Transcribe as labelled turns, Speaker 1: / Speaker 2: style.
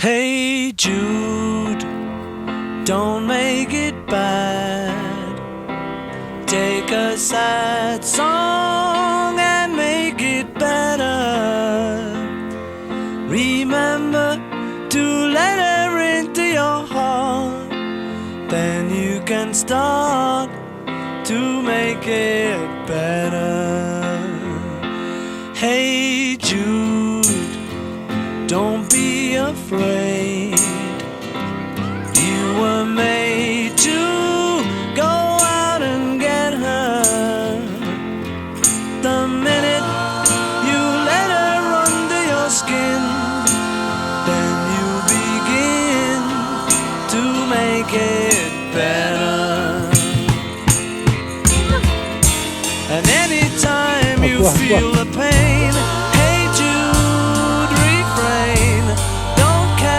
Speaker 1: Hey Jude, don't make it bad. Take a sad song and make it better. Remember to let her into your heart. Then you can start to make it better. Hey Jude, don't be afraid. You were made to go out and get her. The minute you let her under your skin, then you begin to make it